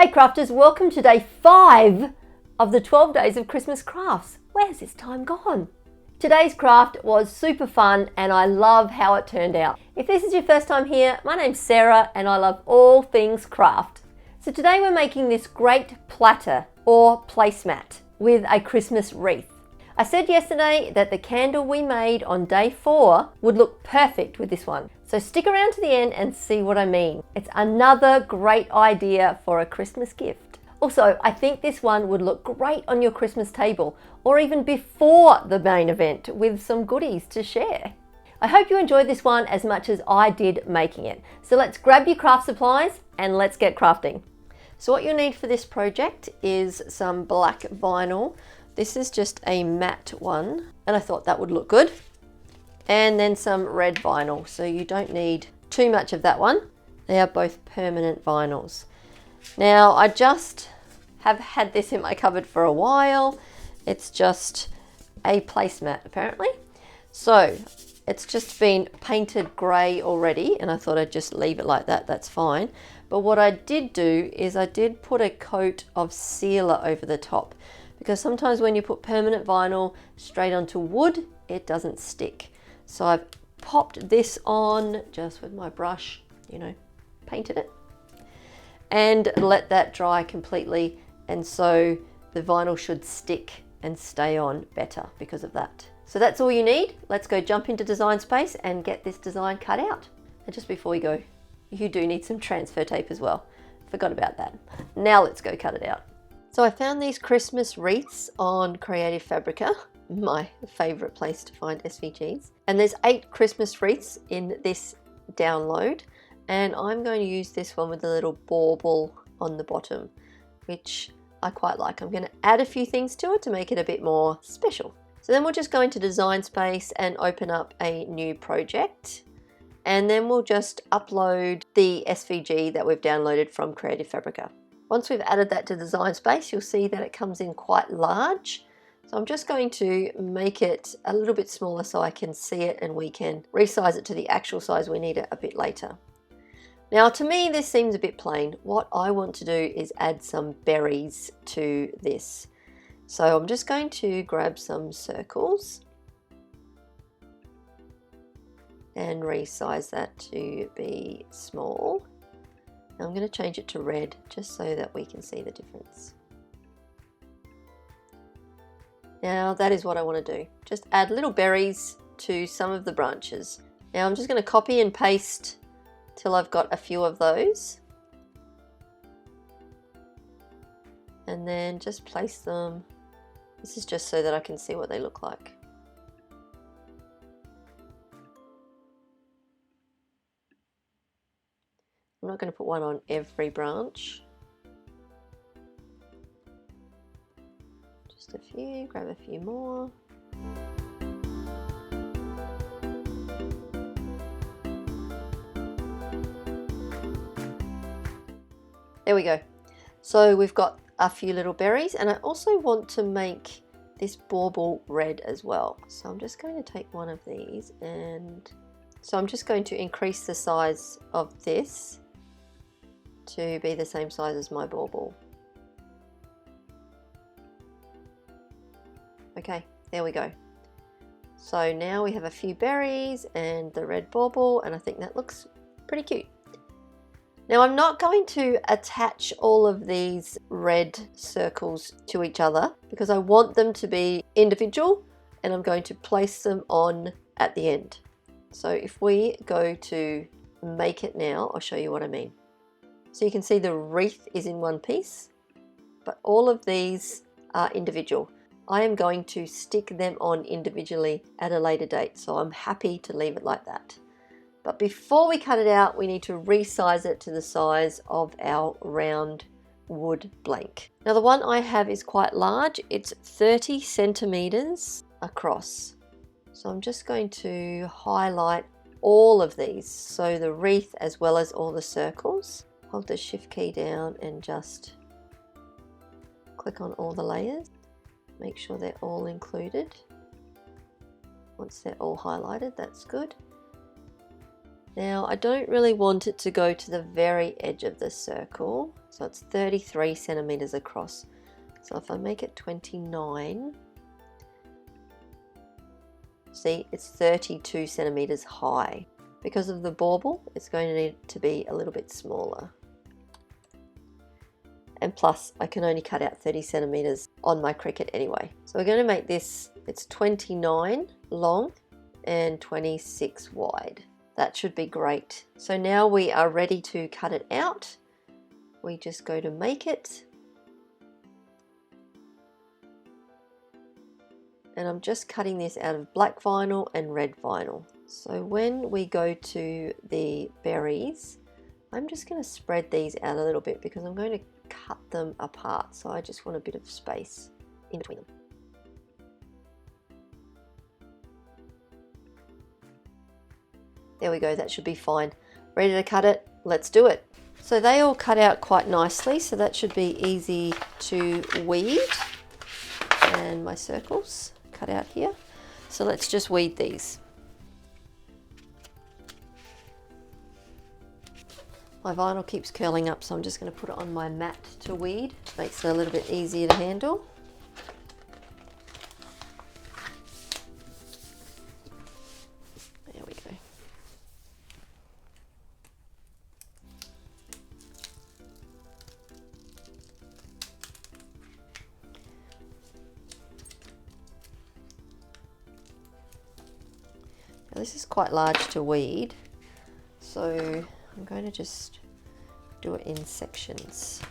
Hey crafters, welcome to day 5 of the 12 days of Christmas crafts. Where's this time gone? Today's craft was super fun and I love how it turned out. If this is your first time here, my name's Sarah and I love all things craft. So today we're making this great platter or placemat with a Christmas wreath. I said yesterday that the candle we made on day 4 would look perfect with this one. So stick around to the end and see what I mean. It's another great idea for a Christmas gift. Also, I think this one would look great on your Christmas table or even before the main event with some goodies to share. I hope you enjoyed this one as much as I did making it. So let's grab your craft supplies and let's get crafting. So what you'll need for this project is some black vinyl. This is just a matte one and I thought that would look good. And then some red vinyl, so you don't need too much of that one. They are both permanent vinyls. Now I just have had this in my cupboard for a while. It's just a placemat apparently. So it's just been painted grey already and I thought I'd just leave it like that, that's fine. But what I did do is I did put a coat of sealer over the top, because sometimes when you put permanent vinyl straight onto wood, it doesn't stick. So I've popped this on just with my brush, painted it, and let that dry completely. And so the vinyl should stick and stay on better because of that. So that's all you need. Let's go jump into Design Space and get this design cut out. And just before we go, you do need some transfer tape as well. Forgot about that. Now let's go cut it out. So I found these Christmas wreaths on Creative Fabrica, my favourite place to find SVGs. And there's 8 Christmas wreaths in this download. And I'm going to use this one with a little bauble on the bottom, which I quite like. I'm going to add a few things to it to make it a bit more special. So then we'll just go into Design Space and open up a new project. And then we'll just upload the SVG that we've downloaded from Creative Fabrica. Once we've added that to Design Space, you'll see that it comes in quite large. So I'm just going to make it a little bit smaller so I can see it and we can resize it to the actual size we need it a bit later. Now to me this seems a bit plain. What I want to do is add some berries to this. So I'm just going to grab some circles and resize that to be small. I'm going to change it to red just so that we can see the difference. Now that is what I want to do. Just add little berries to some of the branches. Now I'm just going to copy and paste till I've got a few of those. And then just place them. This is just so that I can see what they look like. I'm not going to put one on every branch. Just a few, grab a few more. There we go. So we've got a few little berries and I also want to make this bauble red as well. So I'm just going to take one of these and so I'm just going to increase the size of this to be the same size as my bauble. Okay, there we go. So now we have a few berries and the red bauble and I think that looks pretty cute. Now I'm not going to attach all of these red circles to each other because I want them to be individual and I'm going to place them on at the end. So if we go to make it now, I'll show you what I mean. So you can see the wreath is in one piece, but all of these are individual. I am going to stick them on individually at a later date, so I'm happy to leave it like that. But before we cut it out, we need to resize it to the size of our round wood blank. Now the one I have is quite large. It's 30 centimeters across. So I'm just going to highlight all of these. So the wreath as well as all the circles. Hold the shift key down and just click on all the layers. Make sure they're all included. Once they're all highlighted, that's good. Now I don't really want it to go to the very edge of the circle, so it's 33 centimeters across. So if I make it 29, see, it's 32 centimeters high. Because of the bauble, it's going to need to be a little bit smaller. And plus, I can only cut out 30 centimeters on my Cricut anyway. So we're going to make this, it's 29 long and 26 wide. That should be great. So now we are ready to cut it out. We just go to make it. And I'm just cutting this out of black vinyl and red vinyl. So when we go to the berries, I'm just going to spread these out a little bit because I'm going to cut them apart. So I just want a bit of space in between them. There we go, that should be fine. Ready to cut it? Let's do it. So they all cut out quite nicely, so that should be easy to weed. And my circles cut out here. So let's just weed these. My vinyl keeps curling up, so I'm just going to put it on my mat to weed. Makes it a little bit easier to handle. There we go. Now this is quite large to weed, so I'm going to just do it in sections.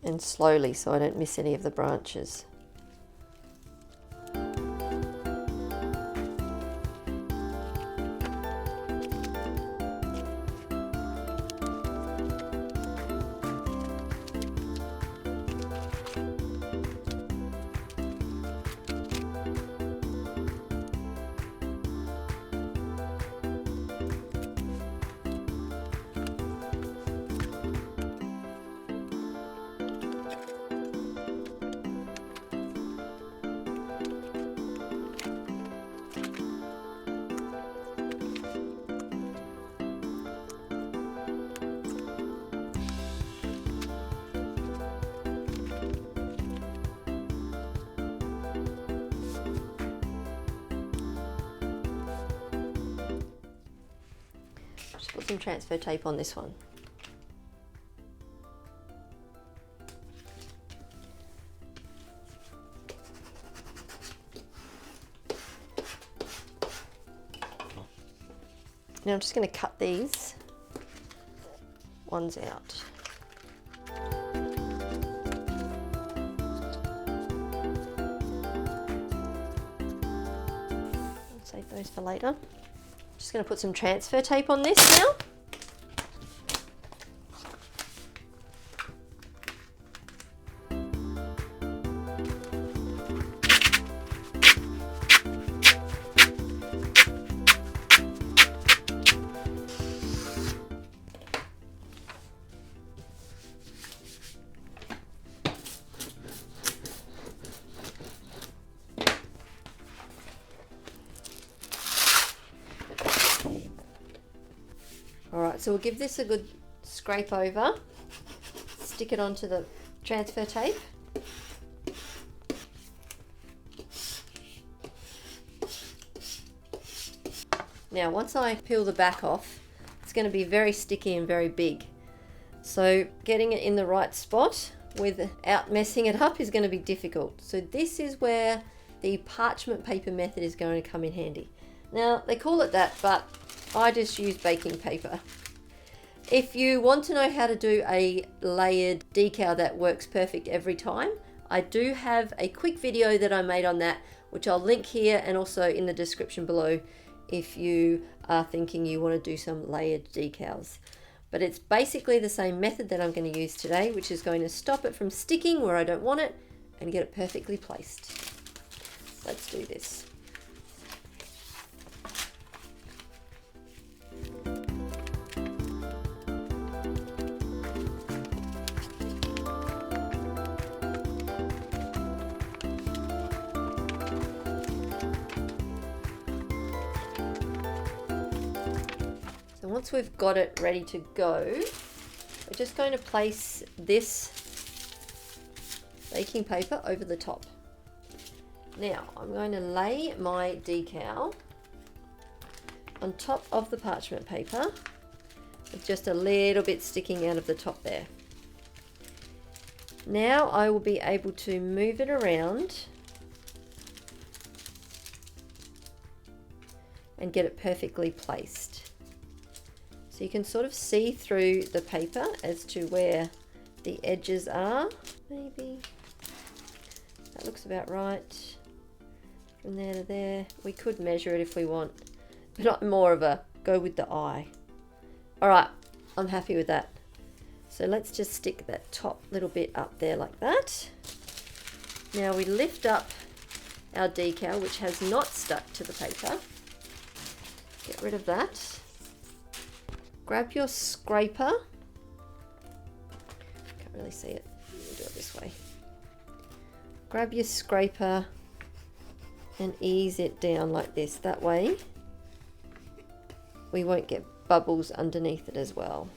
And slowly, so I don't miss any of the branches. Just put some transfer tape on this one. Now I'm just going to cut these ones out. I'll save those for later. Just going to put some transfer tape on this now. Alright, so we'll give this a good scrape over, stick it onto the transfer tape. Now once I peel the back off, it's going to be very sticky and very big. So getting it in the right spot without messing it up is going to be difficult. So this is where the parchment paper method is going to come in handy. Now they call it that, but I just use baking paper. If you want to know how to do a layered decal that works perfect every time, I do have a quick video that I made on that, which I'll link here and also in the description below if you are thinking you want to do some layered decals. But it's basically the same method that I'm going to use today, which is going to stop it from sticking where I don't want it and get it perfectly placed. Let's do this. And once we've got it ready to go, we're just going to place this baking paper over the top. Now I'm going to lay my decal on top of the parchment paper with just a little bit sticking out of the top there. Now I will be able to move it around and get it perfectly placed. So you can sort of see through the paper as to where the edges are. Maybe that looks about right. From there to there. We could measure it if we want, but I'm more of a go with the eye. Alright, I'm happy with that. So let's just stick that top little bit up there like that. Now we lift up our decal, which has not stuck to the paper. Get rid of that. Grab your scraper. Can't really see it. We'll do it this way. Grab your scraper and ease it down like this. That way we won't get bubbles underneath it as well.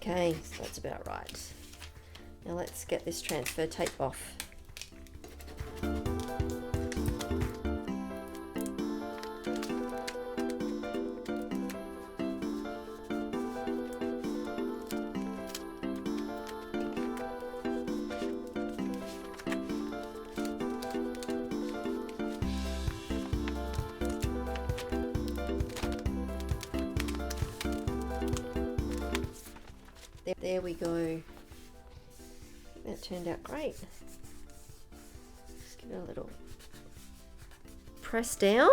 Okay, so that's about right. Now let's get this transfer tape off. There we go. That turned out great. Just give it a little press down.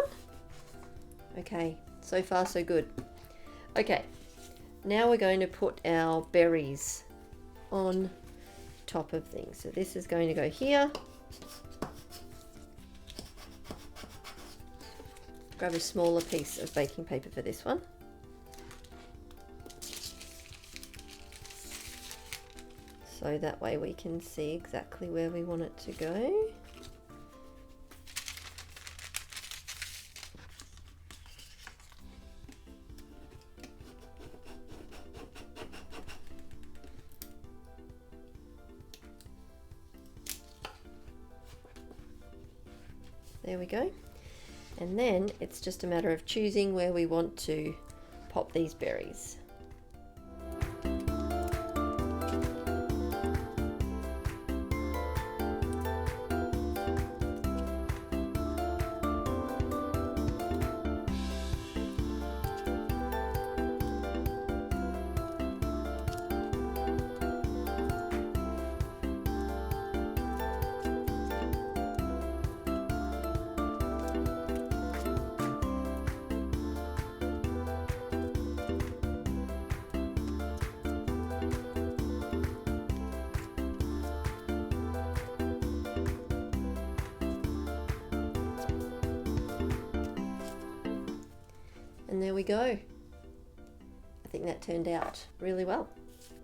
Okay, so far so good. Okay, now we're going to put our berries on top of things. So this is going to go here. Grab a smaller piece of baking paper for this one. So that way we can see exactly where we want it to go. There we go. And then it's just a matter of choosing where we want to pop these berries. And there we go. I think that turned out really well.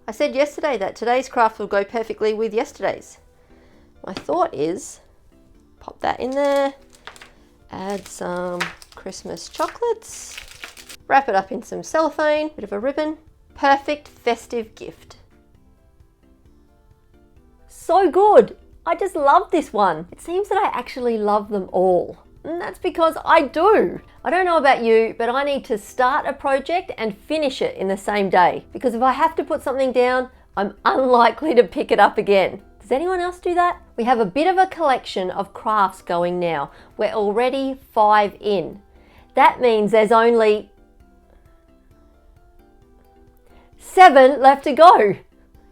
I said yesterday that today's craft will go perfectly with yesterday's. My thought is pop that in there, add some Christmas chocolates, wrap it up in some cellophane, bit of a ribbon. Perfect festive gift. So good! I just love this one. It seems that I actually love them all. And that's because I do. I don't know about you, but I need to start a project and finish it in the same day. Because if I have to put something down, I'm unlikely to pick it up again. Does anyone else do that? We have a bit of a collection of crafts going now. We're already 5 in. That means there's only 7 left to go.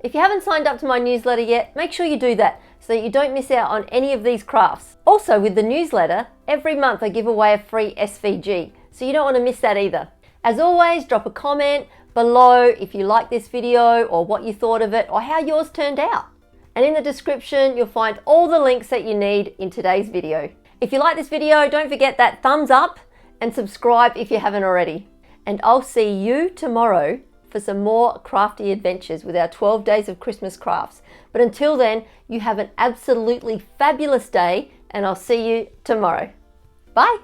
If you haven't signed up to my newsletter yet, make sure you do that so that you don't miss out on any of these crafts. Also with the newsletter, every month I give away a free SVG, so you don't want to miss that either. As always, drop a comment below if you like this video or what you thought of it or how yours turned out. And in the description, you'll find all the links that you need in today's video. If you like this video, don't forget that thumbs up and subscribe if you haven't already. And I'll see you tomorrow for some more crafty adventures with our 12 days of Christmas crafts. But until then, you have an absolutely fabulous day, and I'll see you tomorrow. Bye.